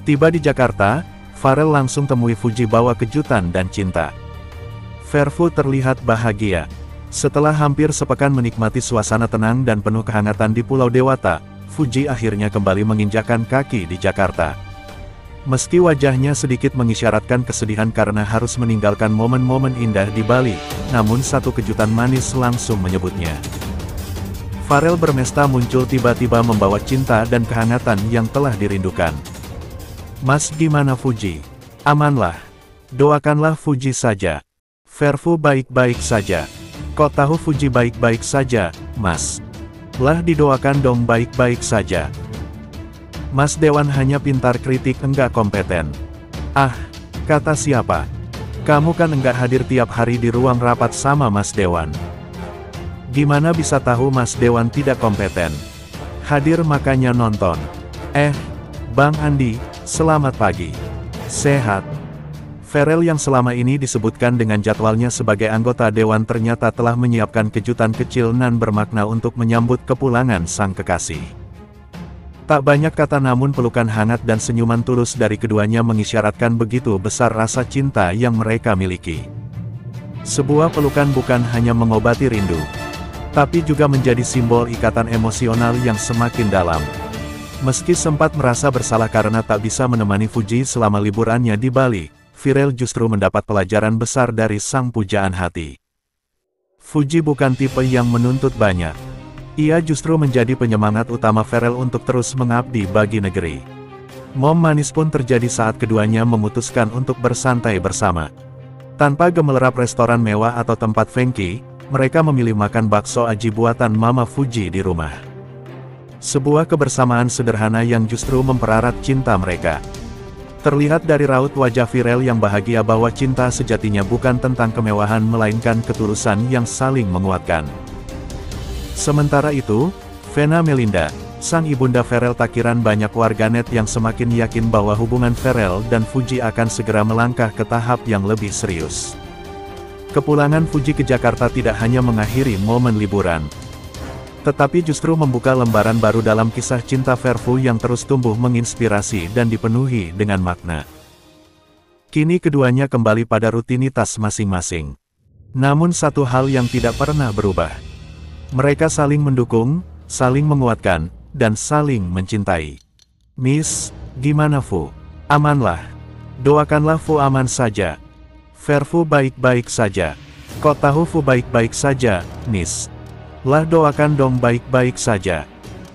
Tiba di Jakarta, Pharrell langsung temui Fuji bawa kejutan dan cinta. Verfu terlihat bahagia. Setelah hampir sepekan menikmati suasana tenang dan penuh kehangatan di Pulau Dewata, Fuji akhirnya kembali menginjakkan kaki di Jakarta. Meski wajahnya sedikit mengisyaratkan kesedihan karena harus meninggalkan momen-momen indah di Bali, namun satu kejutan manis langsung menyebutnya. Pharrell bermesta muncul tiba-tiba membawa cinta dan kehangatan yang telah dirindukan. Mas gimana Fuji? Amanlah. Doakanlah Fuji saja. Verfu baik-baik saja. Kok tahu Fuji baik-baik saja, Mas? Lah didoakan dong baik-baik saja. Mas Dewan hanya pintar kritik enggak kompeten. Ah, kata siapa? Kamu kan enggak hadir tiap hari di ruang rapat sama Mas Dewan. Gimana bisa tahu Mas Dewan tidak kompeten? Hadir makanya nonton. Bang Andi, selamat pagi. Sehat? Pharrell yang selama ini disebutkan dengan jadwalnya sebagai anggota Dewan ternyata telah menyiapkan kejutan kecil nan bermakna untuk menyambut kepulangan sang kekasih. Tak banyak kata namun pelukan hangat dan senyuman tulus dari keduanya mengisyaratkan begitu besar rasa cinta yang mereka miliki. Sebuah pelukan bukan hanya mengobati rindu, tapi juga menjadi simbol ikatan emosional yang semakin dalam. Meski sempat merasa bersalah karena tak bisa menemani Fuji selama liburannya di Bali, Pharrell justru mendapat pelajaran besar dari sang pujaan hati. Fuji bukan tipe yang menuntut banyak. Ia justru menjadi penyemangat utama Pharrell untuk terus mengabdi bagi negeri. Momen manis pun terjadi saat keduanya memutuskan untuk bersantai bersama. Tanpa gemelerap restoran mewah atau tempat fancy, mereka memilih makan bakso aji buatan Mama Fuji di rumah. Sebuah kebersamaan sederhana yang justru mempererat cinta mereka. Terlihat dari raut wajah Pharrell yang bahagia bahwa cinta sejatinya bukan tentang kemewahan melainkan ketulusan yang saling menguatkan. Sementara itu, Vena Melinda, sang ibunda Pharrell takiran banyak warganet yang semakin yakin bahwa hubungan Pharrell dan Fuji akan segera melangkah ke tahap yang lebih serius. Kepulangan Fuji ke Jakarta tidak hanya mengakhiri momen liburan, tetapi justru membuka lembaran baru dalam kisah cinta Verfu yang terus tumbuh menginspirasi dan dipenuhi dengan makna. Kini keduanya kembali pada rutinitas masing-masing. Namun satu hal yang tidak pernah berubah. Mereka saling mendukung, saling menguatkan, dan saling mencintai. Miss, gimana Fu? Amanlah. Doakanlah Fu aman saja. Verfu baik-baik saja. Kok tahu Fu baik-baik saja, Miss? Lah doakan dong baik-baik saja.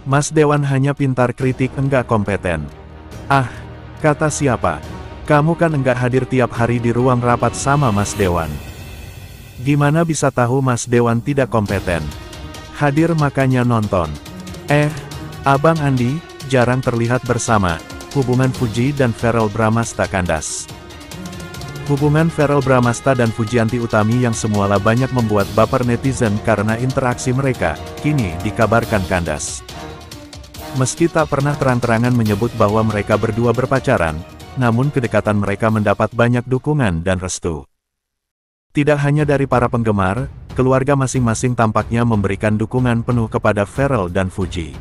Mas Dewan hanya pintar kritik enggak kompeten. Ah, kata siapa? Kamu kan enggak hadir tiap hari di ruang rapat sama Mas Dewan. Gimana bisa tahu Mas Dewan tidak kompeten? Hadir makanya nonton. Abang Andi, jarang terlihat bersama. Hubungan Fuji dan Pharrell Bramasta kandas. Hubungan Pharrell Bramasta dan Fujianti Utami yang semula banyak membuat baper netizen karena interaksi mereka, kini dikabarkan kandas. Meski tak pernah terang-terangan menyebut bahwa mereka berdua berpacaran, namun kedekatan mereka mendapat banyak dukungan dan restu. Tidak hanya dari para penggemar, keluarga masing-masing tampaknya memberikan dukungan penuh kepada Pharrell dan Fuji.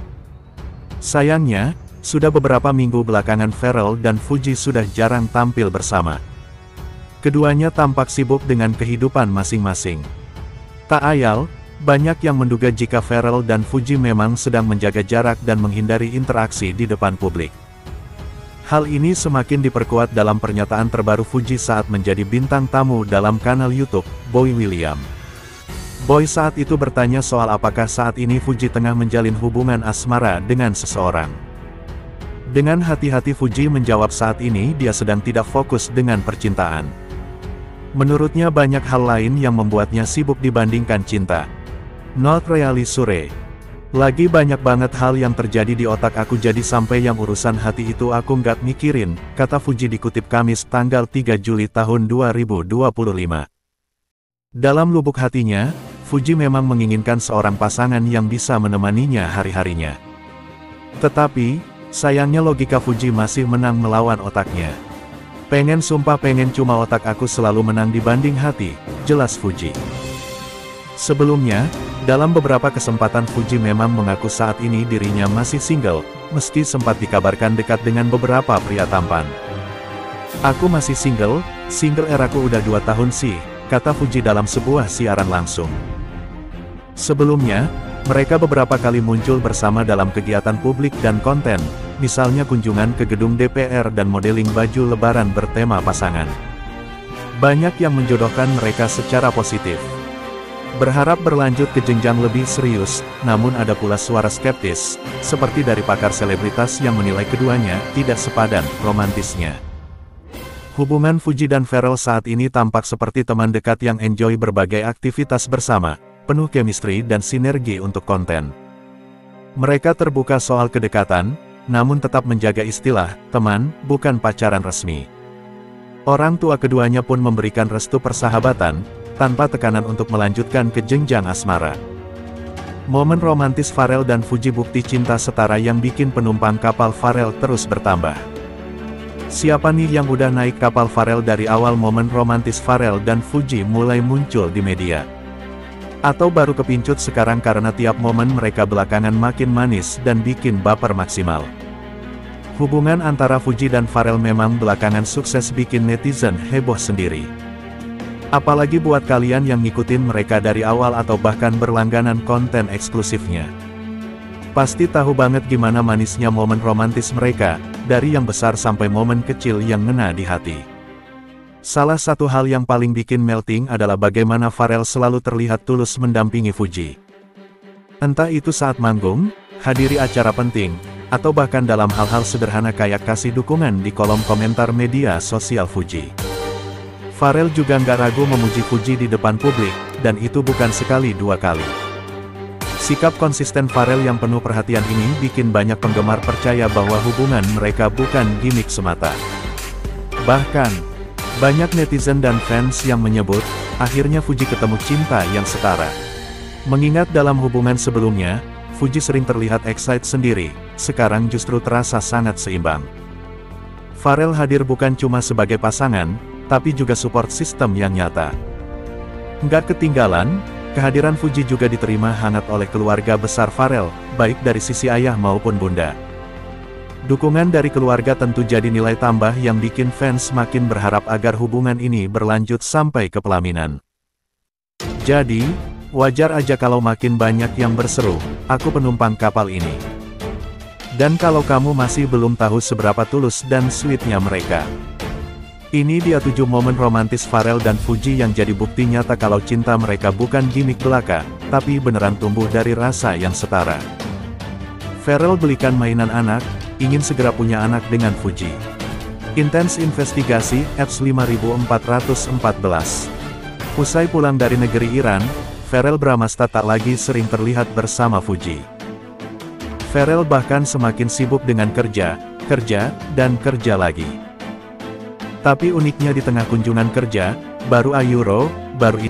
Sayangnya, sudah beberapa minggu belakangan Pharrell dan Fuji sudah jarang tampil bersama. Keduanya tampak sibuk dengan kehidupan masing-masing. Tak ayal, banyak yang menduga jika Pharrell dan Fuji memang sedang menjaga jarak dan menghindari interaksi di depan publik. Hal ini semakin diperkuat dalam pernyataan terbaru Fuji saat menjadi bintang tamu dalam kanal YouTube, Boy William. Boy saat itu bertanya soal apakah saat ini Fuji tengah menjalin hubungan asmara dengan seseorang. Dengan hati-hati Fuji menjawab saat ini dia sedang tidak fokus dengan percintaan. Menurutnya banyak hal lain yang membuatnya sibuk dibandingkan cinta. Not really sure. Lagi banyak banget hal yang terjadi di otak aku jadi sampai yang urusan hati itu aku nggak mikirin, kata Fuji dikutip Kamis tanggal 3 Juli tahun 2025. Dalam lubuk hatinya, Fuji memang menginginkan seorang pasangan yang bisa menemaninya hari-harinya. Tetapi, sayangnya logika Fuji masih menang melawan otaknya. Pengen sumpah pengen cuma otak aku selalu menang dibanding hati, jelas Fuji. Sebelumnya, dalam beberapa kesempatan Fuji memang mengaku saat ini dirinya masih single, meski sempat dikabarkan dekat dengan beberapa pria tampan. "Aku masih single eraku udah 2 tahun sih," kata Fuji dalam sebuah siaran langsung. Sebelumnya, mereka beberapa kali muncul bersama dalam kegiatan publik dan konten, misalnya kunjungan ke gedung DPR dan modeling baju lebaran bertema pasangan. Banyak yang menjodohkan mereka secara positif, berharap berlanjut ke jenjang lebih serius, namun ada pula suara skeptis, seperti dari pakar selebritas yang menilai keduanya tidak sepadan romantisnya. Hubungan Fuji dan Pharrell saat ini tampak seperti teman dekat yang enjoy berbagai aktivitas bersama, penuh chemistry dan sinergi untuk konten. Mereka terbuka soal kedekatan, namun tetap menjaga istilah teman, bukan pacaran resmi. Orang tua keduanya pun memberikan restu persahabatan, tanpa tekanan untuk melanjutkan ke jenjang asmara. Momen romantis Pharrell dan Fuji bukti cinta setara yang bikin penumpang kapal Pharrell terus bertambah. Siapa nih yang udah naik kapal Pharrell dari awal momen romantis Pharrell dan Fuji mulai muncul di media? Atau baru kepincut sekarang karena tiap momen mereka belakangan makin manis dan bikin baper maksimal? Hubungan antara Fuji dan Pharrell memang belakangan sukses bikin netizen heboh sendiri. Apalagi buat kalian yang ngikutin mereka dari awal atau bahkan berlangganan konten eksklusifnya. Pasti tahu banget gimana manisnya momen romantis mereka, dari yang besar sampai momen kecil yang ngena di hati. Salah satu hal yang paling bikin melting adalah bagaimana Pharrell selalu terlihat tulus mendampingi Fuji. Entah itu saat manggung, hadiri acara penting, atau bahkan dalam hal-hal sederhana kayak kasih dukungan di kolom komentar media sosial Fuji. Pharrell juga nggak ragu memuji Fuji di depan publik, dan itu bukan sekali 2 kali. Sikap konsisten Pharrell yang penuh perhatian ini bikin banyak penggemar percaya bahwa hubungan mereka bukan gimmick semata. Bahkan, banyak netizen dan fans yang menyebut, akhirnya Fuji ketemu cinta yang setara. Mengingat dalam hubungan sebelumnya, Fuji sering terlihat excited sendiri, sekarang justru terasa sangat seimbang. Pharrell hadir bukan cuma sebagai pasangan, tapi juga support system yang nyata. Nggak ketinggalan, kehadiran Fuji juga diterima hangat oleh keluarga besar Pharrell, baik dari sisi ayah maupun bunda. Dukungan dari keluarga tentu jadi nilai tambah yang bikin fans makin berharap agar hubungan ini berlanjut sampai ke pelaminan. Jadi, wajar aja kalau makin banyak yang berseru, "Aku penumpang kapal ini." Dan kalau kamu masih belum tahu seberapa tulus dan sweetnya mereka. Ini dia 7 momen romantis Pharrell dan Fuji yang jadi bukti nyata kalau cinta mereka bukan gimmick belaka, tapi beneran tumbuh dari rasa yang setara. Pharrell belikan mainan anak, ingin segera punya anak dengan Fuji. Intens investigasi, @5414. Usai pulang dari negeri Iran, Pharrell Bramasta tak lagi sering terlihat bersama Fuji. Pharrell bahkan semakin sibuk dengan kerja, dan kerja lagi. Tapi uniknya di tengah kunjungan kerja, baru Ayuro, baru